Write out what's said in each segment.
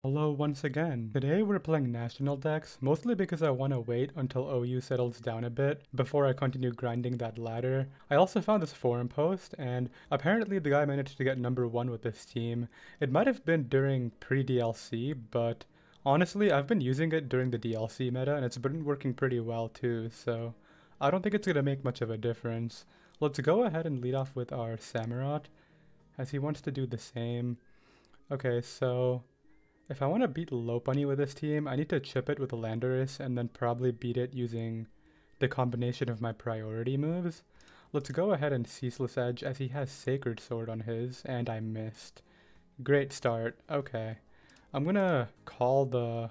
Hello once again. Today we're playing national decks, mostly because I want to wait until OU settles down a bit before I continue grinding that ladder. I also found this forum post, and apparently the guy managed to get number 1 with this team. It might have been during pre-DLC, but honestly I've been using it during the DLC meta and it's been working pretty well too, so I don't think it's going to make much of a difference. Let's go ahead and lead off with our Samurott, as he wants to do the same. Okay, so if I want to beat Lopunny with this team, I need to chip it with Landorus and then probably beat it using the combination of my priority moves. Let's go ahead and Ceaseless Edge as he has Sacred Sword on his, and I missed. Great start. Okay. I'm gonna call the...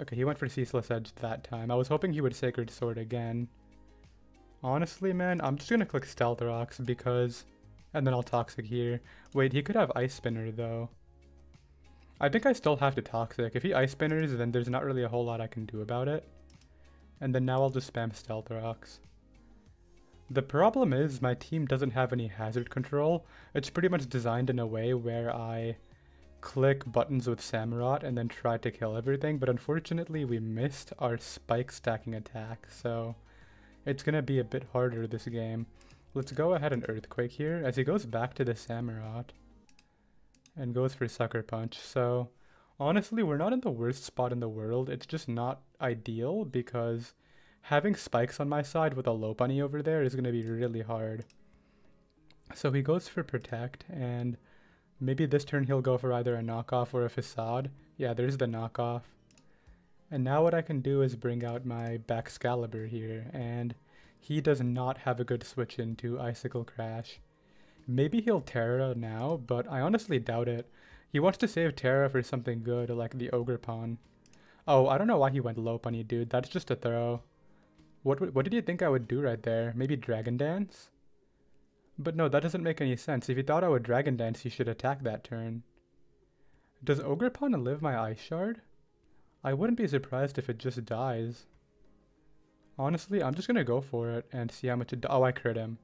Okay, he went for Ceaseless Edge that time. I was hoping he would Sacred Sword again. Honestly, man, I'm just gonna click Stealth Rocks because... And then I'll Toxic here. Wait, he could have Ice Spinner though. I think I still have to Toxic. If he Ice Spinners, then there's not really a whole lot I can do about it. And then now I'll just spam Stealth Rocks. The problem is my team doesn't have any hazard control. It's pretty much designed in a way where I click buttons with Samurott and then try to kill everything, but unfortunately we missed our spike stacking attack, so it's gonna be a bit harder this game. Let's go ahead and Earthquake here as he goes back to the Samurott and goes for Sucker Punch. So honestly, we're not in the worst spot in the world. It's just not ideal because having spikes on my side with a Lopunny over there is going to be really hard. So he goes for Protect, and maybe this turn he'll go for either a knockoff or a facade. Yeah, there's the knockoff. And now what I can do is bring out my Baxcalibur here, and he does not have a good switch into Icicle Crash. Maybe he'll Terra now, but I honestly doubt it. He wants to save Terra for something good, like the Ogre Pawn. Oh, I don't know why he went Lopunny, dude. That's just a throw. What did you think I would do right there? Maybe Dragon Dance? But no, that doesn't make any sense. If you thought I would Dragon Dance, you should attack that turn. Does Ogre Pawn live my Ice Shard? I wouldn't be surprised if it just dies. Honestly, I'm just gonna go for it and see how much it... Oh, I crit him.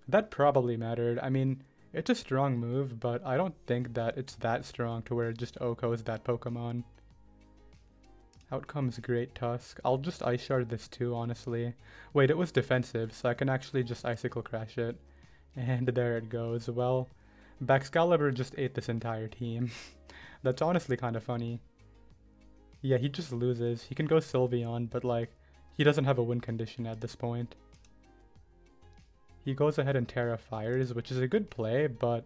That probably mattered. I mean, it's a strong move, but I don't think that it's that strong to where it just OHKOs that Pokemon. Out comes Great Tusk. I'll just Ice Shard this too, honestly. Wait, it was defensive, so I can actually just Icicle Crash it. And there it goes. Well, Baxcalibur just ate this entire team. That's honestly kind of funny. Yeah, he just loses. He can go Sylveon, but like, he doesn't have a win condition at this point. He goes ahead and Terra Fires, which is a good play, but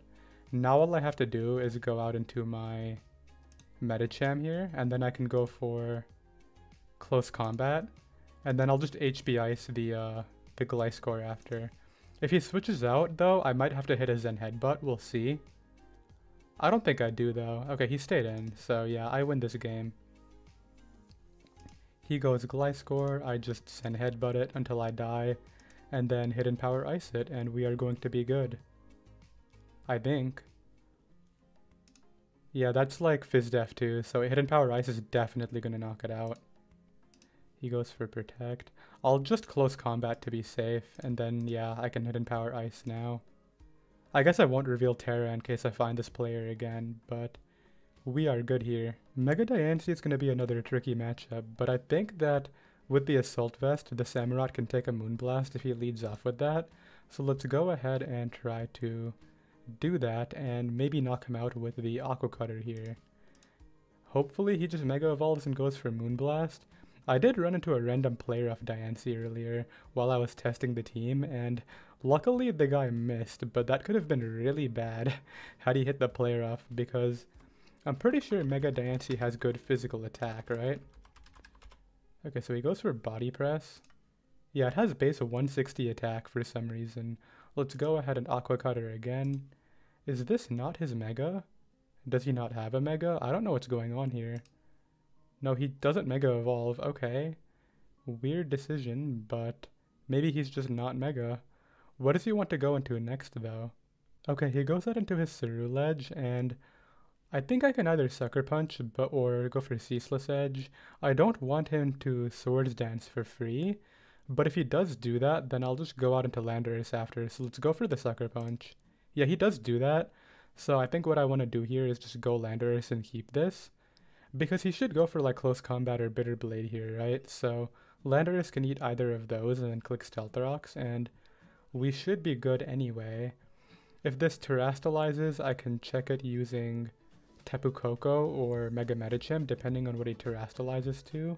now all I have to do is go out into my Medicham here, and then I can go for Close Combat, and then I'll just HB Ice the Gliscor after. If he switches out, though, I might have to hit a Zen Headbutt, we'll see. I don't think I do, though. Okay, he stayed in, so yeah, I win this game. He goes Gliscor, I just Zen Headbutt it until I die, and then Hidden Power Ice it, and we are going to be good. I think. Yeah, that's like Fizdef too, so Hidden Power Ice is definitely going to knock it out. He goes for Protect. I'll just Close Combat to be safe, and then yeah, I can Hidden Power Ice now. I guess I won't reveal Terra in case I find this player again, but we are good here. Mega Diancie is going to be another tricky matchup, but I think that with the Assault Vest, the Samurott can take a Moonblast if he leads off with that. So let's go ahead and try to do that and maybe knock him out with the Aqua Cutter here. Hopefully he just Mega Evolves and goes for Moonblast. I did run into a random player of Diancie earlier while I was testing the team, and luckily the guy missed, but that could have been really bad had he hit the player off, because I'm pretty sure Mega Diancie has good physical attack, right? Okay, so he goes for Body Press. Yeah, it has base of 160 attack for some reason. Let's go ahead and Aqua Cutter again. Is this not his Mega? Does he not have a Mega? I don't know what's going on here. No, he doesn't Mega Evolve. Okay. Weird decision, but maybe he's just not Mega. What does he want to go into next, though? Okay, he goes out into his Ceruledge, and I think I can either Sucker Punch or go for Ceaseless Edge. I don't want him to Swords Dance for free, but if he does do that, then I'll just go out into Landorus after. So let's go for the Sucker Punch. Yeah, he does do that. So I think what I want to do here is just go Landorus and keep this. Because he should go for like Close Combat or Bitter Blade here, right? So Landorus can eat either of those and then click Stealth Rocks, and we should be good anyway. If this terastallizes, I can check it using Tapu Koko or Mega Medicham, depending on what he terastallizes to.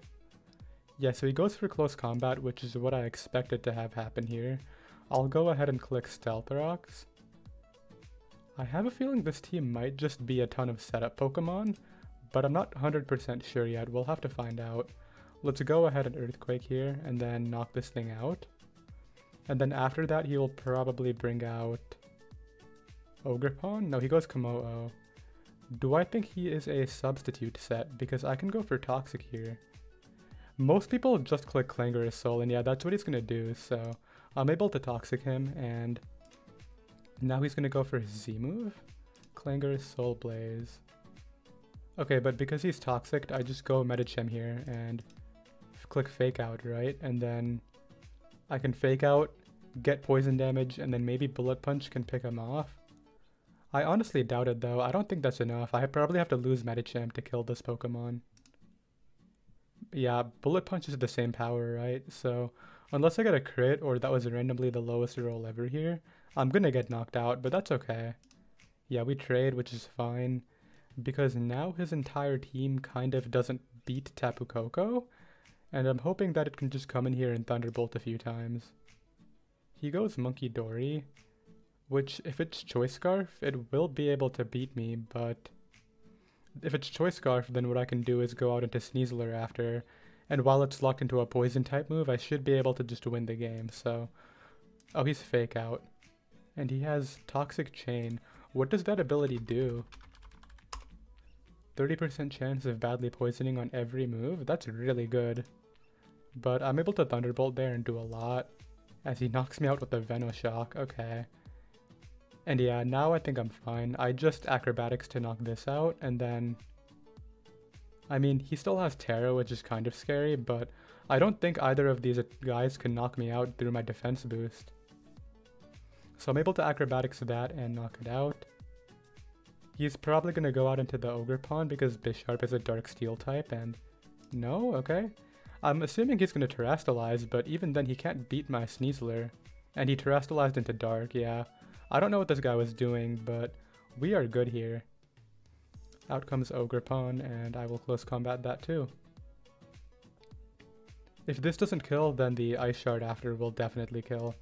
Yeah, so he goes for Close Combat, which is what I expected to have happen here. I'll go ahead and click Stealth Rocks. I have a feeling this team might just be a ton of setup Pokemon, but I'm not 100% sure yet. We'll have to find out. Let's go ahead and Earthquake here and then knock this thing out. And then after that, he'll probably bring out Ogerpon? No, he goes Komo-o. Do I think he is a substitute set? Because I can go for Toxic here. Most people just click Clangorous Soul, and yeah, that's what he's going to do. So I'm able to Toxic him, and now he's going to go for his Z-move. Clangorous Soul Blaze. Okay, but because he's Toxic, I just go Medicham here and click Fake Out, right? And then I can Fake Out, get poison damage, and then maybe Bullet Punch can pick him off. I honestly doubt it though. I don't think that's enough. I probably have to lose Medicham to kill this Pokemon. Yeah, Bullet Punch is the same power, right? So unless I get a crit or that was randomly the lowest roll ever here, I'm gonna get knocked out, but that's okay. Yeah, we trade, which is fine, because now his entire team kind of doesn't beat Tapu Koko, and I'm hoping that it can just come in here and Thunderbolt a few times. He goes Monkey Dory, which if it's Choice Scarf, it will be able to beat me, but if it's Choice Scarf, then what I can do is go out into Sneasler after, and while it's locked into a Poison type move, I should be able to just win the game, so... Oh, he's Fake Out. And he has Toxic Chain. What does that ability do? 30% chance of badly poisoning on every move? That's really good. But I'm able to Thunderbolt there and do a lot, as he knocks me out with the Venoshock. Okay. And yeah, now I think I'm fine. I just Acrobatics to knock this out, and then... I mean, he still has Terra, which is kind of scary, but I don't think either of these guys can knock me out through my defense boost. So I'm able to Acrobatics that and knock it out. He's probably going to go out into the Ogerpon because Bisharp is a Dark Steel type, and... No? Okay. I'm assuming he's going to Terastallize, but even then he can't beat my Sneasler. And he Terastallized into Dark, yeah. I don't know what this guy was doing, but we are good here. Out comes Ogerpon, and I will Close Combat that too. If this doesn't kill, then the Ice Shard after will definitely kill.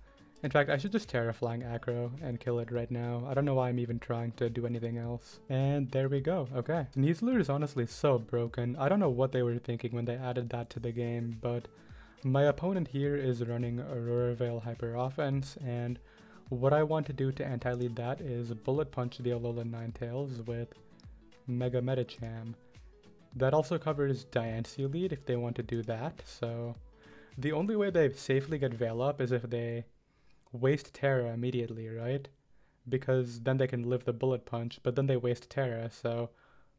In fact, I should just Terraflying Acro and kill it right now. I don't know why I'm even trying to do anything else. And there we go. Okay. Sneasler is honestly so broken. I don't know what they were thinking when they added that to the game, but my opponent here is running Aurora Veil Hyper Offense, and what I want to do to anti-lead that is Bullet Punch the Alolan Ninetales with Mega Medicham. That also covers Diancie lead if they want to do that, so the only way they safely get Veil up is if they waste Terra immediately, right? Because then they can live the Bullet Punch, but then they waste Terra, so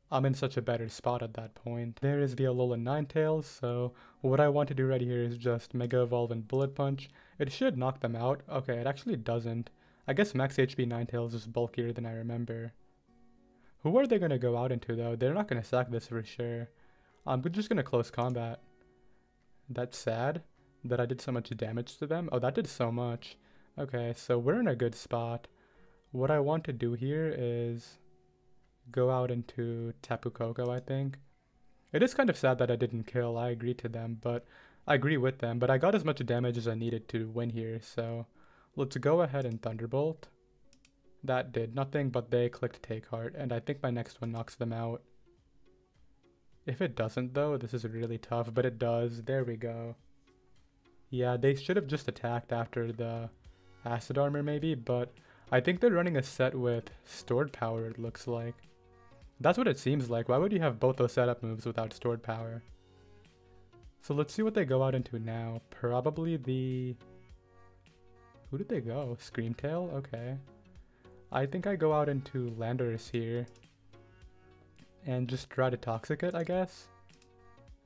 I'm in such a better spot at that point. There is the Alolan Ninetales, so what I want to do right here is just Mega Evolve and Bullet Punch. It should knock them out. Okay, it actually doesn't. I guess Max HP Ninetales is bulkier than I remember. Who are they going to go out into though? They're not going to sack this for sure. I'm just going to Close Combat. That's sad that I did so much damage to them. Oh, that did so much. Okay, so we're in a good spot. What I want to do here is go out into Tapu Koko, I think. It is kind of sad that I didn't kill. I agree with them, but I got as much damage as I needed to win here, so let's go ahead and Thunderbolt. That did nothing, but they clicked Take Heart, and I think my next one knocks them out. If it doesn't though, this is really tough, but it does. There we go. Yeah, they should have just attacked after the Acid Armor maybe, but I think they're running a set with Stored Power, it looks like. That's what it seems like. Why would you have both those setup moves without Stored Power? So let's see what they go out into now. Probably the... Who did they go? Screamtail? Okay. I think I go out into Landorus here. And just try to Toxic it, I guess.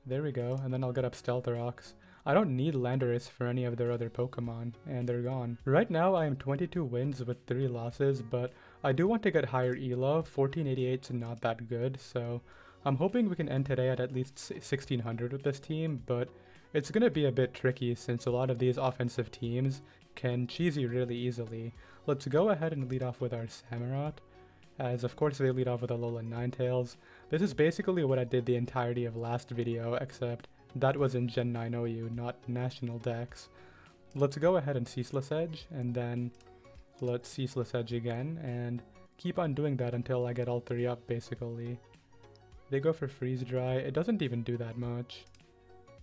There we go. And then I'll get up Stealth Rocks. I don't need Landorus for any of their other Pokemon, and they're gone. Right now I am 22 wins with 3 losses, but I do want to get higher elo. 1488 is not that good, so I'm hoping we can end today at least 1600 with this team, but it's going to be a bit tricky since a lot of these offensive teams can cheese you really easily. Let's go ahead and lead off with our Samurott, as of course they lead off with Alolan Ninetales. This is basically what I did the entirety of last video, except that was in Gen 9 OU, not National Dex. Let's go ahead and Ceaseless Edge, and then let's Ceaseless Edge again, and keep on doing that until I get all three up, basically. They go for Freeze Dry, it doesn't even do that much.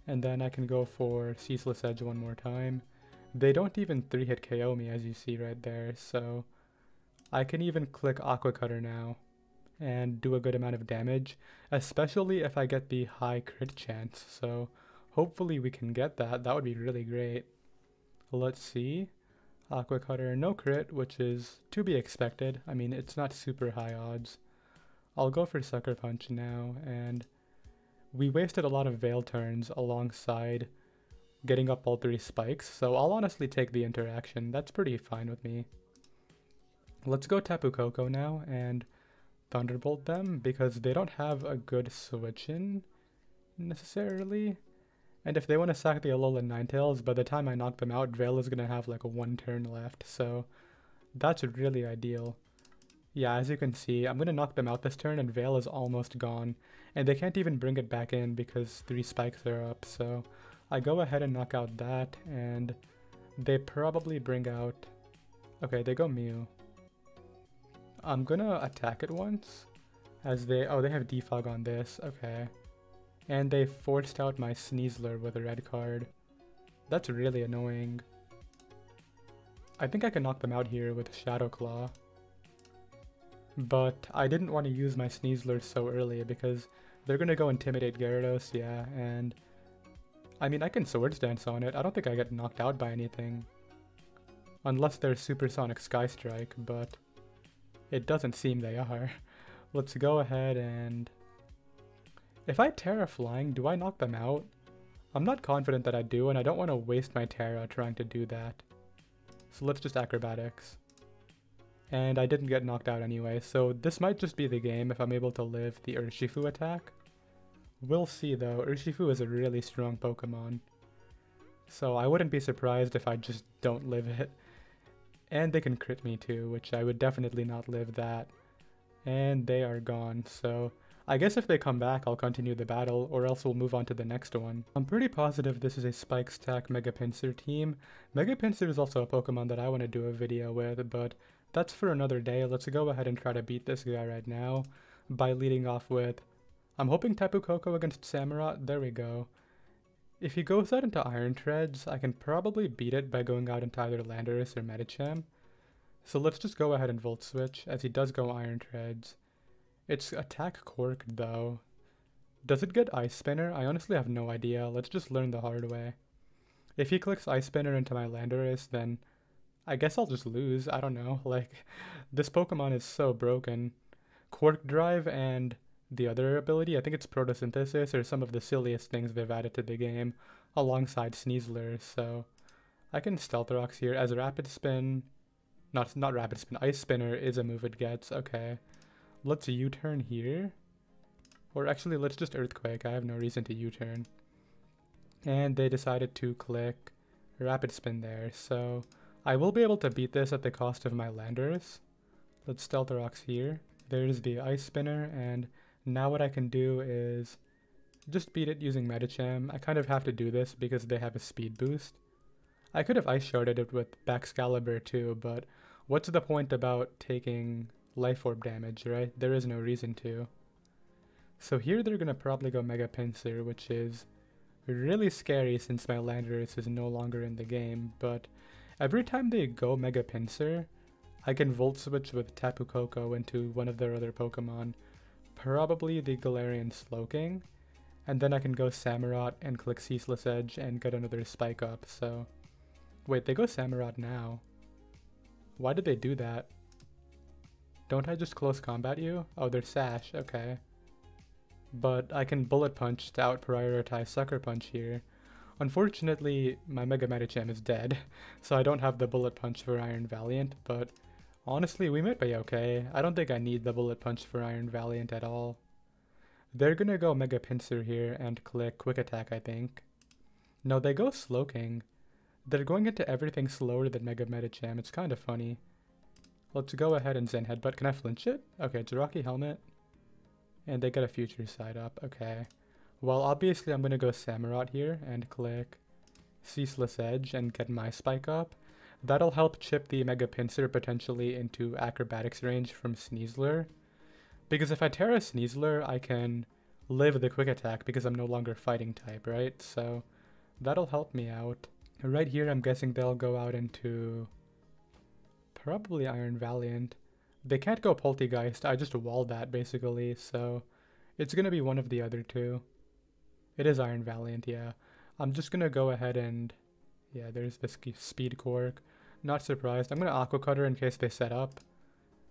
And then I can go for Ceaseless Edge one more time. They don't even 3-hit KO me, as you see right there, so I can even click Aqua Cutter now and do a good amount of damage, especially if I get the high crit chance, so hopefully we can get that. That would be really great. Let's see. Aqua Cutter, no crit, which is to be expected. I mean, it's not super high odds. I'll go for Sucker Punch now, and we wasted a lot of Veil turns alongside getting up all three spikes, so I'll honestly take the interaction. That's pretty fine with me. Let's go Tapu Koko now and Thunderbolt them, because they don't have a good switch-in necessarily. And if they want to sack the Alolan Ninetales, by the time I knock them out, Veil is going to have like a 1 turn left, so that's really ideal. Yeah, as you can see, I'm going to knock them out this turn and Veil is almost gone. And they can't even bring it back in because 3 spikes are up, so I go ahead and knock out that, and they probably bring out... Okay, they go Mew. I'm gonna attack it once, as they... Oh, they have Defog on this, okay. And they forced out my Sneasler with a red card. That's really annoying. I think I can knock them out here with Shadow Claw. But I didn't want to use my Sneasler so early because they're gonna go Intimidate Gyarados, yeah, and... I mean, I can Swords Dance on it. I don't think I get knocked out by anything. Unless they're Supersonic Sky Strike, but it doesn't seem they are. Let's go ahead and... If I Terra Flying, do I knock them out? I'm not confident that I do, and I don't want to waste my Terra trying to do that. So let's just Acrobatics. And I didn't get knocked out anyway, so this might just be the game if I'm able to live the Urshifu attack. We'll see though, Urshifu is a really strong Pokemon. So I wouldn't be surprised if I just don't live it. And they can crit me too, which I would definitely not live that. And they are gone, so I guess if they come back I'll continue the battle, or else we'll move on to the next one. I'm pretty positive this is a Spike Stack Mega Pinsir team. Mega Pinsir is also a Pokemon that I want to do a video with, but that's for another day. Let's go ahead and try to beat this guy right now by leading off with... I'm hoping Tapu Koko against Samurott. There we go. If he goes out into Iron Treads, I can probably beat it by going out into either Landorus or Medicham. So let's just go ahead and Volt Switch, as he does go Iron Treads. It's Attack Cork though. Does it get Ice Spinner? I honestly have no idea. Let's just learn the hard way. If he clicks Ice Spinner into my Landorus, then I guess I'll just lose. I don't know. Like, this Pokemon is so broken. Quark Drive and the other ability, I think it's Photosynthesis, or some of the silliest things they've added to the game, alongside Sneasler, so I can Stealth Rocks here, as Rapid Spin, not Rapid Spin, Ice Spinner is a move it gets, okay. Let's U-turn here, or actually let's just Earthquake, I have no reason to U-turn. And they decided to click Rapid Spin there, so I will be able to beat this at the cost of my Landorus. Let's Stealth Rocks here, there's the Ice Spinner, and now what I can do is just beat it using Medicham. I kind of have to do this because they have a speed boost. I could have Ice Sharded it with Baxcalibur too, but what's the point about taking Life Orb damage, right? There is no reason to. So here they're gonna probably go Mega Pinsir, which is really scary since my Landorus is no longer in the game, but every time they go Mega Pinsir, I can Volt Switch with Tapu Koko into one of their other Pokemon. Probably the Galarian Slowking, and then I can go Samurott and click Ceaseless Edge and get another Spike up, so... Wait, they go Samurott now. Why did they do that? Don't I just Close Combat you? Oh, they're Sash, okay. But I can Bullet Punch to out-prioritize Sucker Punch here. Unfortunately, my Mega Medicham is dead, so I don't have the Bullet Punch for Iron Valiant, but... honestly, we might be okay. I don't think I need the Bullet Punch for Iron Valiant at all. They're gonna go Mega Pinsir here and click Quick Attack, I think. No, they go Slowking. They're going into everything slower than Mega Medicham. It's kind of funny. Let's go ahead and Zen Headbutt. Can I flinch it? Okay, Jiraki Helmet. And they get a future side up. Okay. Well, obviously I'm going to go Samurott here and click Ceaseless Edge and get my spike up. That'll help chip the Mega Pinsir potentially into acrobatics range from Sneasler. Because if I Terra Sneasler, I can live the quick attack because I'm no longer fighting type, right? So that'll help me out. Right here, I'm guessing they'll go out into probably Iron Valiant. They can't go Poltegeist. I just walled that basically, so it's going to be one of the other two. It is Iron Valiant, yeah. I'm just going to go ahead and... yeah, there's this Speed Cork. Not surprised. I'm going to Aqua Cutter in case they set up.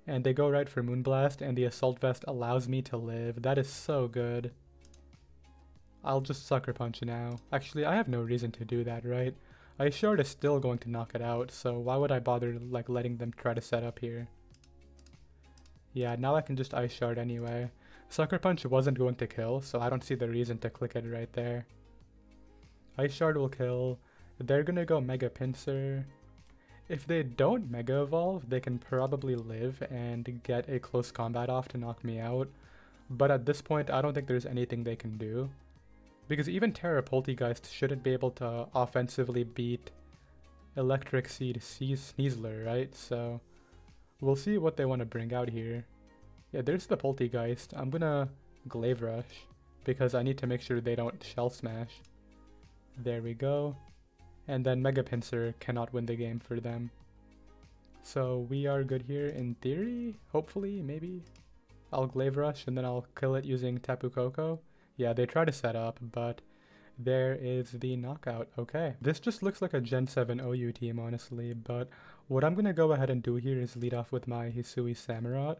And they go right for Moonblast, and the Assault Vest allows me to live. That is so good. I'll just Sucker Punch now. Actually, I have no reason to do that, right? Ice Shard is still going to knock it out, so why would I bother like letting them try to set up here? Yeah, now I can just Ice Shard anyway. Sucker Punch wasn't going to kill, so I don't see the reason to click it right there. Ice Shard will kill. They're gonna go Mega Pinsir. If they don't Mega Evolve, they can probably live and get a close combat off to knock me out. But at this point, I don't think there's anything they can do. Because even Terra Poltegeist shouldn't be able to offensively beat Electric Seed Sneasler, right? So we'll see what they want to bring out here. Yeah, there's the Poltegeist. I'm gonna Glaive Rush because I need to make sure they don't Shell Smash. There we go. And then Mega Pinsir cannot win the game for them. So we are good here in theory, hopefully, maybe. I'll Glaive Rush and then I'll kill it using Tapu Koko. Yeah, they try to set up, but there is the knockout. Okay, this just looks like a Gen 7 OU team, honestly, but what I'm going to go ahead and do here is lead off with my Hisui Samurott,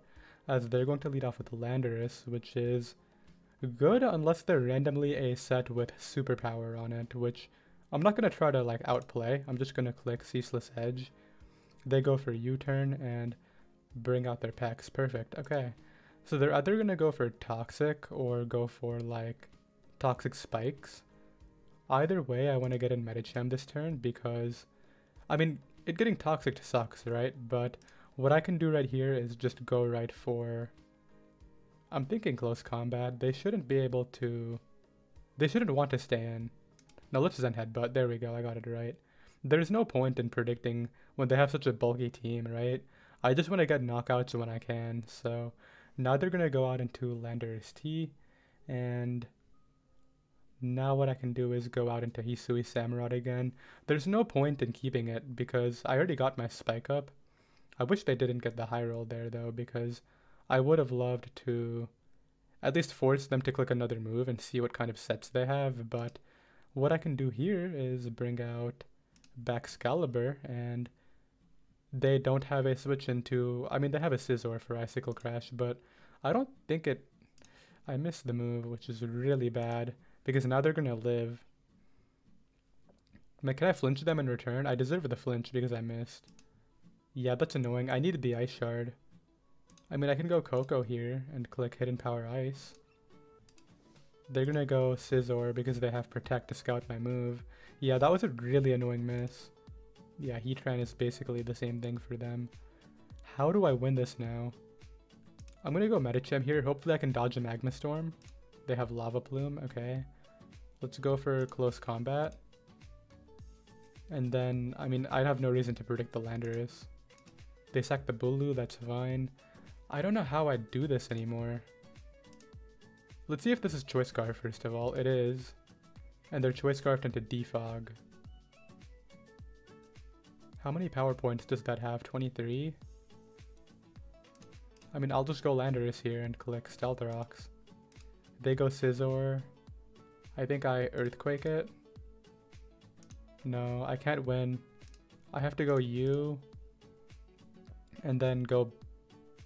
as they're going to lead off with Landorus, which is good unless they're randomly a set with superpower on it, which I'm not going to try to like outplay. I'm just going to click Ceaseless Edge. They go for U-turn and bring out their packs. Perfect. Okay. So they're either going to go for Toxic or go for like Toxic Spikes. Either way, I want to get in Medicham this turn because, I mean, it getting Toxic sucks, right? But what I can do right here is just go right for, I'm thinking close combat. They shouldn't be able to, they shouldn't want to stay in. Now let's Zen Headbutt. There we go, I got it right. There's no point in predicting when they have such a bulky team, right? I just want to get knockouts when I can, so now they're going to go out into Landorus T, and now what I can do is go out into Hisui Samurott again. There's no point in keeping it because I already got my spike up. I wish they didn't get the high roll there though, because I would have loved to at least force them to click another move and see what kind of sets they have, but what I can do here is bring out Baxcalibur, and they don't have a switch into, I mean, they have a Scizor for Icicle Crash, but I don't think it, I missed the move, which is really bad, because now they're going to live. Can I flinch them in return? I deserve the flinch because I missed. Yeah, that's annoying. I needed the Ice Shard. I mean, I can go Koko here and click Hidden Power Ice. They're going to go Scizor because they have Protect to scout my move. Yeah, that was a really annoying miss. Yeah, Heatran is basically the same thing for them. How do I win this now? I'm going to go Medicham here. Hopefully I can dodge a Magma Storm. They have Lava Plume. Okay. Let's go for close combat. And then, I mean, I have no reason to predict the Landorus. They sack the Bulu, that's fine. I don't know how I do this anymore. Let's see if this is Choice Scarf first of all. It is. And they're Choice Scarfed into Defog. How many power points does that have? 23? I mean, I'll just go Landorus here and click Stealth Rocks. They go Scizor. I think I Earthquake it. No, I can't win. I have to go U. And then go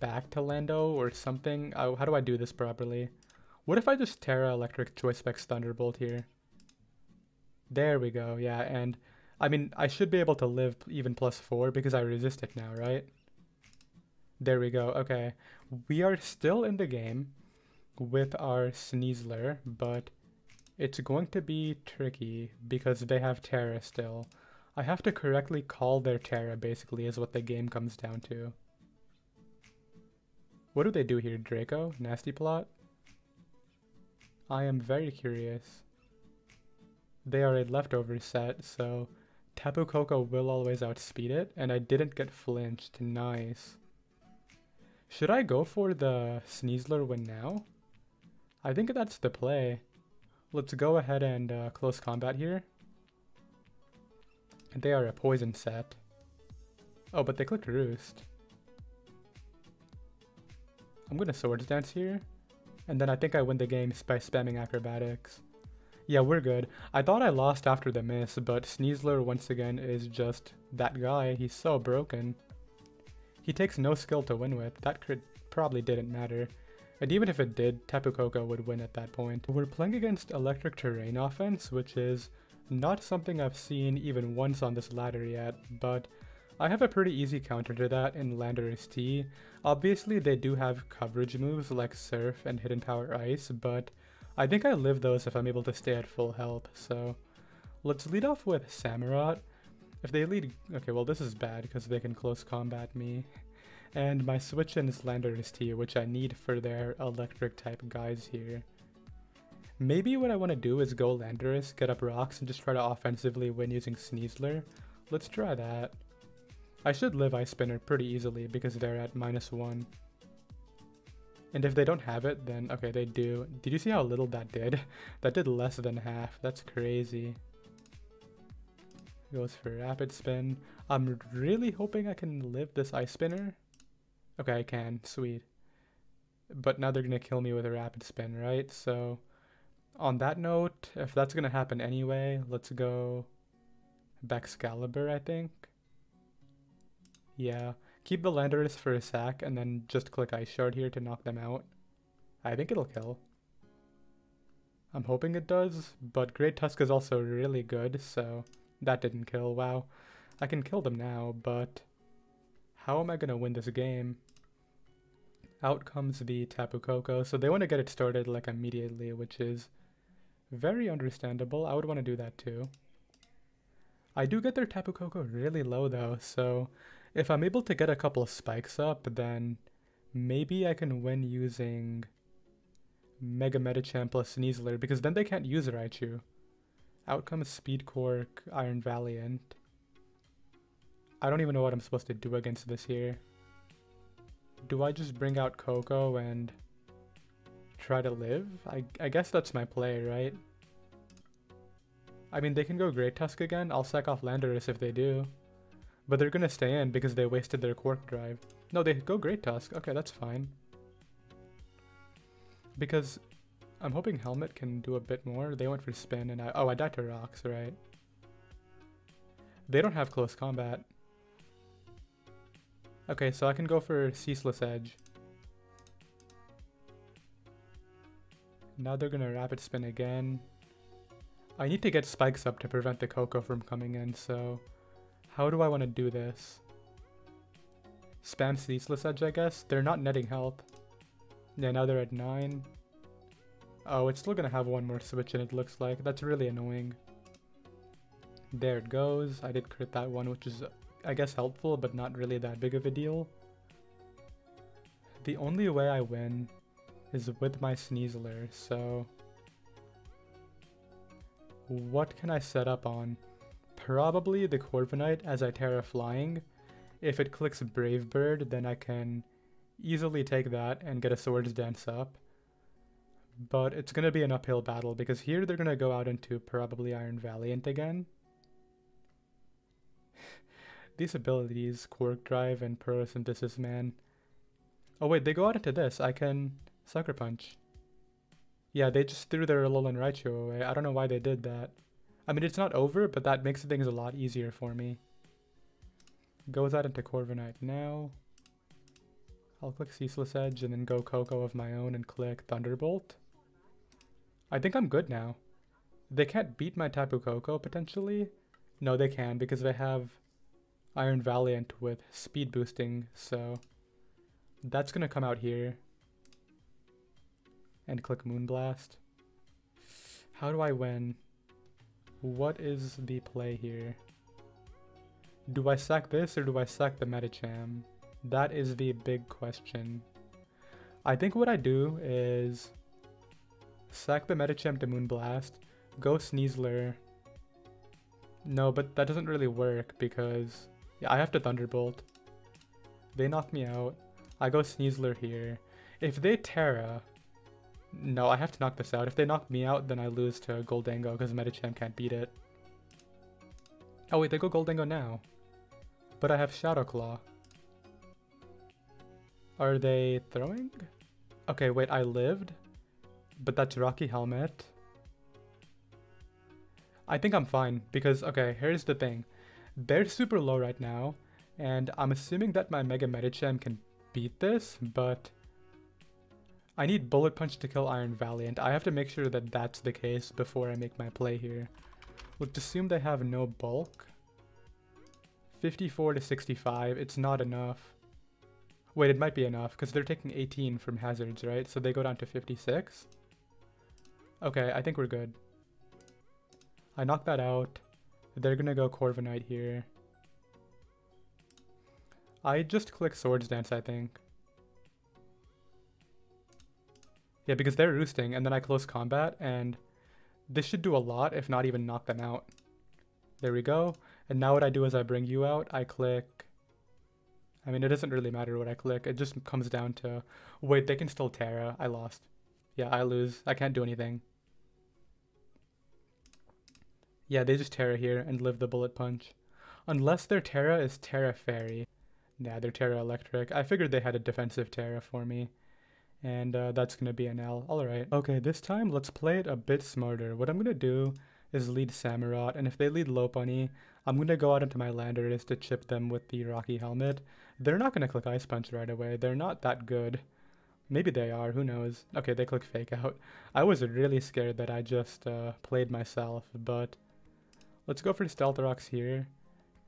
back to Lando or something. How do I do this properly? What if I just Terra Electric Choice Specs Thunderbolt here? There we go, yeah, and I mean, I should be able to live even +4 because I resist it now, right? There we go, okay. We are still in the game. with our Sneasler, but it's going to be tricky because they have Terra still. I have to correctly call their Terra, basically, is what the game comes down to. What do they do here, Draco? Nasty plot? I am very curious. They are a leftover set, so Tapu Koko will always outspeed it, and I didn't get flinched. Nice. Should I go for the Sneasler win now? I think that's the play. Let's go ahead and close combat here. They are a poison set. Oh, but they clicked Roost. I'm gonna Swords Dance here, and then I think I win the game by spamming Acrobatics. Yeah, we're good. I thought I lost after the miss, but Sneasler once again is just that guy. He's so broken. He takes no skill to win with. That crit probably didn't matter. And even if it did, Tapu Koko would win at that point. We're playing against Electric Terrain offense, which is not something I've seen even once on this ladder yet, but I have a pretty easy counter to that in Landorus T. Obviously, they do have coverage moves like Surf and Hidden Power Ice, but I think I live those if I'm able to stay at full health, so let's lead off with Samurott. If they lead... Okay, well this is bad because they can close combat me. And my switch in is Landorus T, which I need for their electric type guys here. Maybe what I want to do is go Landorus, get up rocks, and just try to offensively win using Sneasler. Let's try that. I should live Ice Spinner pretty easily because they're at -1. And if they don't have it, then... Okay, they do. Did you see how little that did? That did less than half. That's crazy. Goes for Rapid Spin. I'm really hoping I can live this Ice Spinner. Okay, I can. Sweet. But now they're going to kill me with a Rapid Spin, right? So, on that note, if that's going to happen anyway, let's go Baxcalibur, I think. Yeah. Keep the Landorus for a sack, and then just click Ice Shard here to knock them out. I think it'll kill. I'm hoping it does, but Great Tusk is also really good, so that didn't kill. Wow. I can kill them now, but how am I going to win this game? Out comes the Tapu Koko, so they want to get it started like immediately, which is very understandable. I would want to do that too. I do get their Tapu Koko really low though, so if I'm able to get a couple of spikes up, then maybe I can win using Mega Medicham plus Sneasler, because then they can't use Raichu. Out comes Speed Cork, Iron Valiant. I don't even know what I'm supposed to do against this here. Do I just bring out Koko and try to live? I guess that's my play, right? I mean, they can go Great Tusk again. I'll sack off Landorus if they do. But they're gonna stay in because they wasted their Quark Drive. No, they go Great Tusk. Okay, that's fine. Because I'm hoping Helmet can do a bit more. They went for Spin and I died to Rocks, right? They don't have close combat. Okay, so I can go for Ceaseless Edge. Now they're gonna Rapid Spin again. I need to get spikes up to prevent the Koko from coming in, so how do I want to do this? Spam Ceaseless Edge, I guess? They're not netting health. Yeah, now they're at 9. Oh, it's still gonna have one more switch in, it looks like. That's really annoying. There it goes. I did crit that one, which is, I guess, helpful, but not really that big of a deal. The only way I win is with my Sneasler, so what can I set up on? Probably the Corviknight as I Terra Flying. If it clicks Brave Bird, then I can easily take that and get a Swords Dance up. But it's going to be an uphill battle because here they're going to go out into probably Iron Valiant again. These abilities, Quark Drive and Photosynthesis, man. Oh wait, they go out into this. I can Sucker Punch. Yeah, they just threw their Alolan Raichu away. I don't know why they did that. I mean, it's not over, but that makes things a lot easier for me. Goes out into Corviknight now. I'll click Ceaseless Edge and then go Koko of my own and click Thunderbolt. I think I'm good now. They can't beat my Tapu Koko, potentially. No, they can, because they have Iron Valiant with speed boosting, so that's gonna come out here. and click Moonblast. How do I win? What is the play here? Do I sack this or do I sack the Medicham? That is the big question. I think what I do is sack the Medicham to Moonblast, go Sneasler. No, but that doesn't really work because yeah, I have to Thunderbolt. They knock me out. I go Sneasler here. If they Terra, no, I have to knock this out. If they knock me out, then I lose to Goldango because Medicham can't beat it. Oh wait, they go Goldango now. But I have Shadow Claw. Are they throwing? Okay, wait, I lived. But that's Rocky Helmet. I think I'm fine because, okay, here's the thing. They're super low right now, and I'm assuming that my Mega Medicham can beat this, but I need Bullet Punch to kill Iron Valiant. I have to make sure that that's the case before I make my play here. Let's assume they have no bulk. 54 to 65, it's not enough. Wait, it might be enough because they're taking 18 from hazards, right? So they go down to 56. Okay, I think we're good. I knocked that out. They're gonna go Corviknight here. I just click Swords Dance, I think. Yeah, because they're roosting, and then I close combat, and this should do a lot, if not even knock them out. There we go. And now what I do is I bring you out, I click... I mean, it doesn't really matter what I click, it just comes down to... Wait, they can still Terra. I lost. Yeah, I lose. I can't do anything. Yeah, they just Terra here and live the Bullet Punch. Unless their Terra is Terra Fairy. Nah, they're Terra Electric. I figured they had a defensive Terra for me. And that's going to be an L. Alright. Okay, this time let's play it a bit smarter. What I'm going to do is lead Samurott, and if they lead Lopunny, I'm going to go out into my Landorus to chip them with the Rocky Helmet. They're not going to click Ice Punch right away. They're not that good. Maybe they are, who knows. Okay, they click Fake Out. I was really scared that I just played myself, but let's go for Stealth Rocks here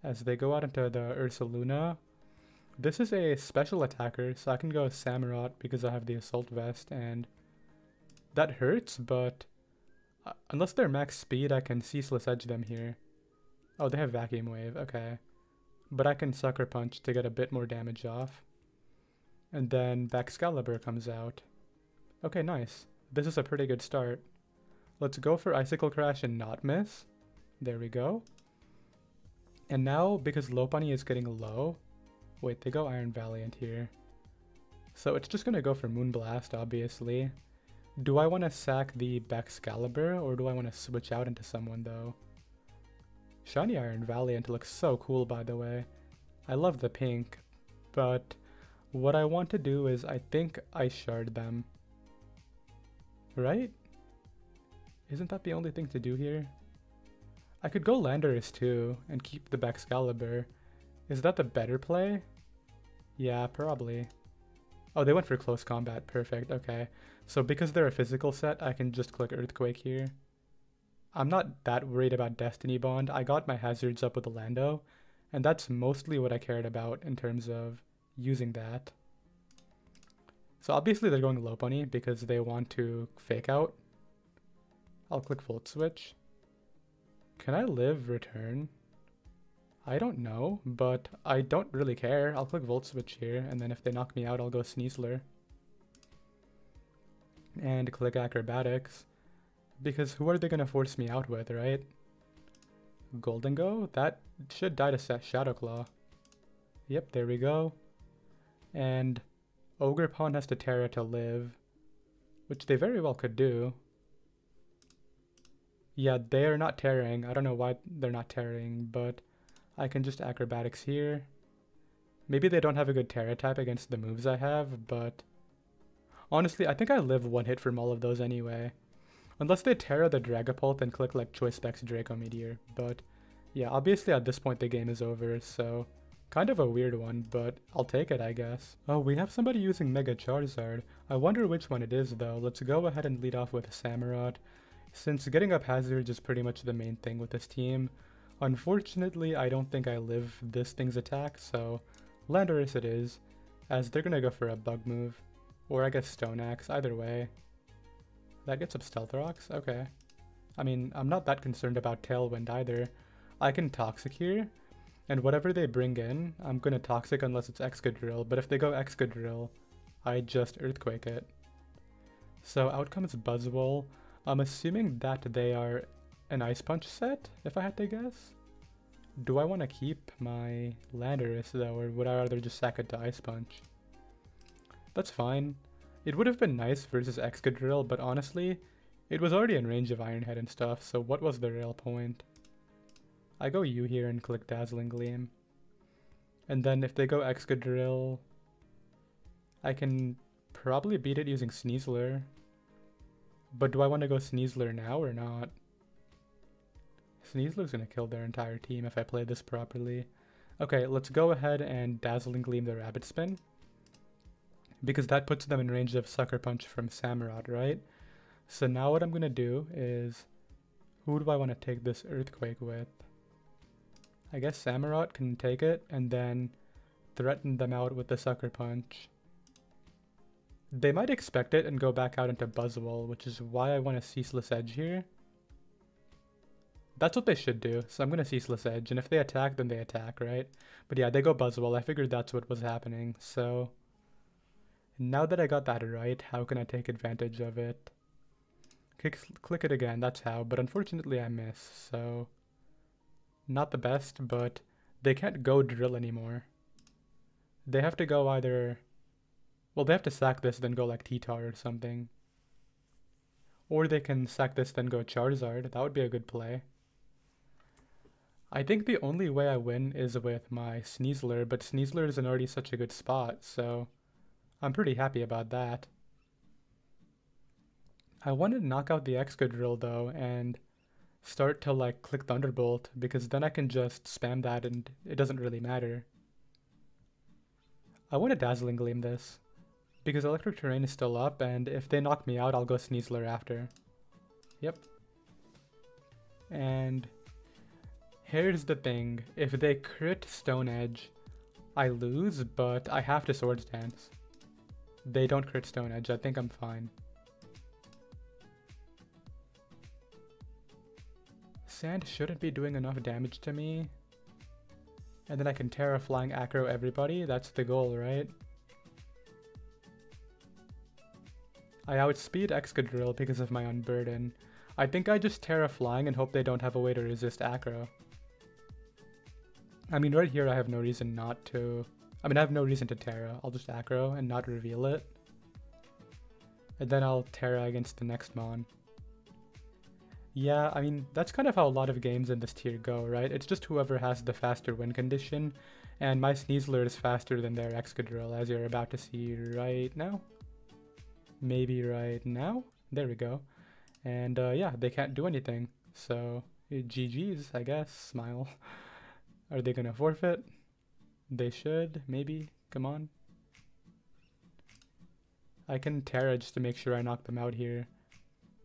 as they go out into the Ursaluna. This is a special attacker, so I can go Samurott because I have the Assault Vest, and that hurts, but unless they're max speed, I can Ceaseless Edge them here. Oh, they have Vacuum Wave, okay. But I can Sucker Punch to get a bit more damage off. And then Baxcalibur comes out. Okay, nice. This is a pretty good start. Let's go for Icicle Crash and not miss. There we go. And now, because Lopunny is getting low... Wait, they go Iron Valiant here. So it's just gonna go for Moonblast, obviously. Do I want to sack the Baxcalibur, or do I want to switch out into someone, though? Shiny Iron Valiant looks so cool, by the way. I love the pink, but what I want to do is I think I shard them. Right? Isn't that the only thing to do here? I could go Landorus too, and keep the Baxcalibur. Is that the better play? Yeah, probably. Oh, they went for close combat. Perfect, okay. So because they're a physical set, I can just click Earthquake here. I'm not that worried about Destiny Bond. I got my hazards up with the Lando, and that's mostly what I cared about in terms of using that. So obviously they're going Lopunny because they want to Fake Out. I'll click Volt Switch. Can I live Return? I don't know, but I don't really care. I'll click Volt Switch here, and then if they knock me out, I'll go Sneasler. And click Acrobatics. Because who are they going to force me out with, right? Goldango? That should die to Shadow Claw. Yep, there we go. And Ogerpon has to Terra to live, which they very well could do. Yeah, they are not Terraing. I don't know why they're not Terraing, but I can just Acrobatics here. Maybe they don't have a good Terra type against the moves I have, but honestly, I think I live one hit from all of those anyway. Unless they Terra the Dragapult and click like Choice Specs Draco Meteor, but yeah, obviously at this point the game is over, so kind of a weird one, but I'll take it, I guess. Oh, we have somebody using Mega Charizard. I wonder which one it is though. Let's go ahead and lead off with Samurott, since getting up hazards is pretty much the main thing with this team. Unfortunately, I don't think I live this thing's attack, so Landorus it is, as they're gonna go for a Bug move, or I guess Stone Axe, either way. That gets up Stealth Rocks? Okay. I mean, I'm not that concerned about Tailwind either. I can Toxic here, and whatever they bring in, I'm gonna Toxic unless it's Excadrill, but if they go Excadrill, I just Earthquake it. So out comes Buzzwole. I'm assuming that they are an Ice Punch set, if I had to guess. Do I want to keep my Landorus though, or would I rather just sack it to Ice Punch? That's fine. It would have been nice versus Excadrill, but honestly, it was already in range of Iron Head and stuff, so what was the real point? I go U here and click Dazzling Gleam. And then if they go Excadrill, I can probably beat it using Sneasler. But do I want to go Sneasler now or not? Sneasler's gonna kill their entire team if I play this properly. Okay, let's go ahead and Dazzling Gleam the Rabbit Spin, because that puts them in range of Sucker Punch from Samurott, right? So now what I'm gonna do is, who do I want to take this Earthquake with? I guess Samurott can take it and then threaten them out with the Sucker Punch. They might expect it and go back out into Buzzwole, which is why I want a Ceaseless Edge here. That's what they should do, so I'm gonna Ceaseless Edge, and if they attack, then they attack, right? But yeah, they go Buzzwole. I figured that's what was happening, so now that I got that right, how can I take advantage of it? Click it again, that's how, but unfortunately I miss, so not the best, but they can't go Drill anymore. They have to go either, well, they have to sack this, then go like T-Tar or something. Or they can sack this, then go Charizard. That would be a good play. I think the only way I win is with my Sneasler, but Sneasler is in already such a good spot, so I'm pretty happy about that. I want to knock out the Excadrill though, and start to like click Thunderbolt, because then I can just spam that and it doesn't really matter. I want to Dazzling Gleam this, because Electric Terrain is still up, and if they knock me out, I'll go Sneasler after. Yep. And here's the thing, if they crit Stone Edge, I lose, but I have to Swords Dance. They don't crit Stone Edge, I think I'm fine. Sand shouldn't be doing enough damage to me. And then I can Terra Flying Acro everybody, that's the goal, right? I outspeed Excadrill because of my Unburden. I think I just Terra Flying and hope they don't have a way to resist Acro. I mean, right here I have no reason not to... I mean, I have no reason to Terra. I'll just Acro and not reveal it. And then I'll Terra against the next Mon. Yeah, I mean, that's kind of how a lot of games in this tier go, right? It's just whoever has the faster win condition, and my Sneasler is faster than their Excadrill, as you're about to see right now. Maybe right now? There we go. And yeah, they can't do anything, so GG's, I guess. Smile. Are they gonna forfeit? They should, maybe. Come on. I can Terra just to make sure I knock them out here.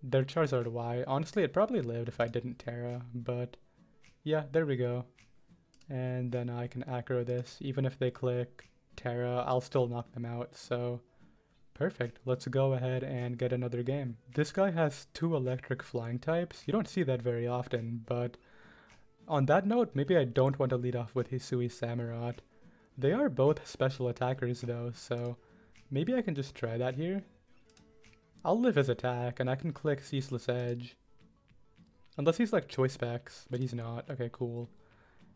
Their Charizard Y. Honestly, it probably lived if I didn't Terra, but yeah, there we go. And then I can Acro this. Even if they click Terra, I'll still knock them out, so perfect. Let's go ahead and get another game. This guy has 2 electric flying types. You don't see that very often, but on that note, maybe I don't want to lead off with Hisui Samurott. They are both special attackers though, so maybe I can just try that here. I'll live his attack, and I can click Ceaseless Edge. Unless he's like Choice Specs, but he's not. Okay, cool.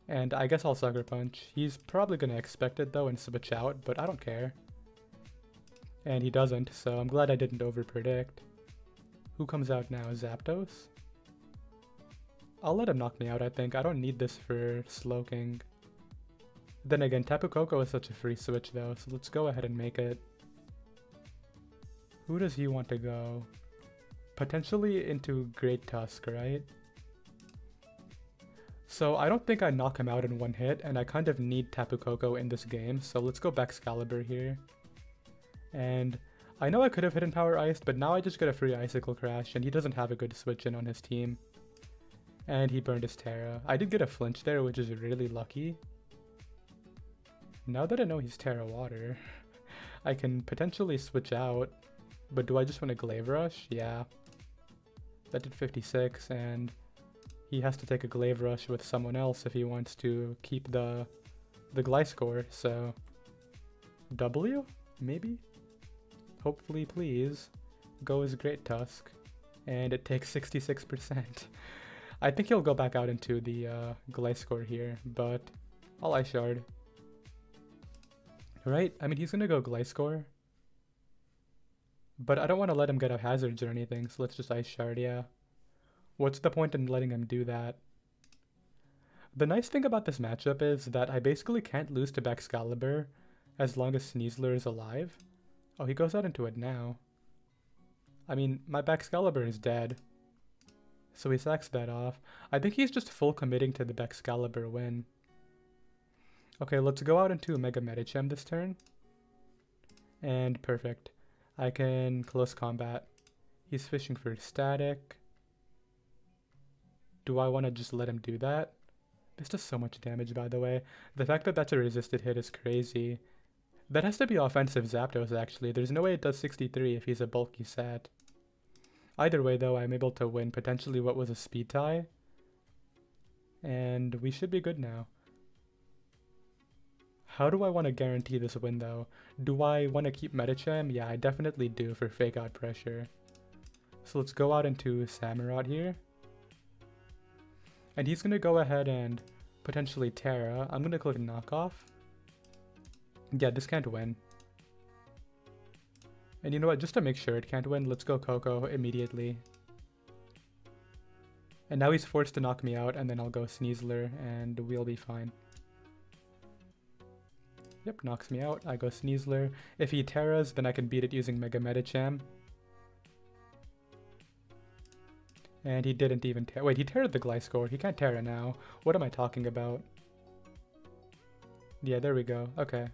And I guess I'll Sucker Punch. He's probably gonna expect it though and switch out, but I don't care. And he doesn't, so I'm glad I didn't overpredict. Who comes out now? Zapdos? I'll let him knock me out, I think. I don't need this for Slowking. Then again, Tapu Koko is such a free switch though, so let's go ahead and make it. Who does he want to go? Potentially into Great Tusk, right? So I don't think I knock him out in one hit, and I kind of need Tapu Koko in this game, so let's go Baxcalibur here. And I know I could have hidden Power Iced, but now I just get a free Icicle Crash, and he doesn't have a good switch in on his team. And he burned his Terra. I did get a flinch there, which is really lucky. Now that I know he's Terra Water, I can potentially switch out. But do I just want to Glaive Rush? Yeah. That did 56, and he has to take a Glaive Rush with someone else if he wants to keep the Gliscor, so... W? Maybe? Hopefully, please. Goes Great Tusk, and it takes 66%. I think he'll go back out into the Gliscor here, but I'll Ice Shard. Right? I mean, he's gonna go Gliscor. But I don't want to let him get up hazards or anything, so let's just Ice Shard, yeah. What's the point in letting him do that? The nice thing about this matchup is that I basically can't lose to Baxcalibur as long as Sneasler is alive. Oh, he goes out into it now. I mean, my Baxcalibur is dead. So he sacks that off. I think he's just full committing to the Baxcalibur win. Okay, let's go out into Mega Medicham this turn. And perfect. I can close combat. He's fishing for static. Do I want to just let him do that? This does so much damage, by the way. The fact that that's a resisted hit is crazy. That has to be offensive Zapdos, actually. There's no way it does 63 if he's a bulky set. Either way, though, I'm able to win potentially what was a speed tie. And we should be good now. How do I want to guarantee this win, though? Do I want to keep Medicham? Yeah, I definitely do for Fake Out Pressure. So let's go out into Samurott here. And he's going to go ahead and potentially Terra. I'm going to click Knockoff. Yeah, this can't win. And you know what? Just to make sure it can't win, let's go Koko immediately. And now he's forced to knock me out, and then I'll go Sneasler, and we'll be fine. Yep, knocks me out. I go Sneasler. If he Terras, then I can beat it using Mega Medicham. And he didn't even Terra. Wait, he Terra'd the Gliscor. He can't Terra now. What am I talking about? Yeah, there we go. Okay.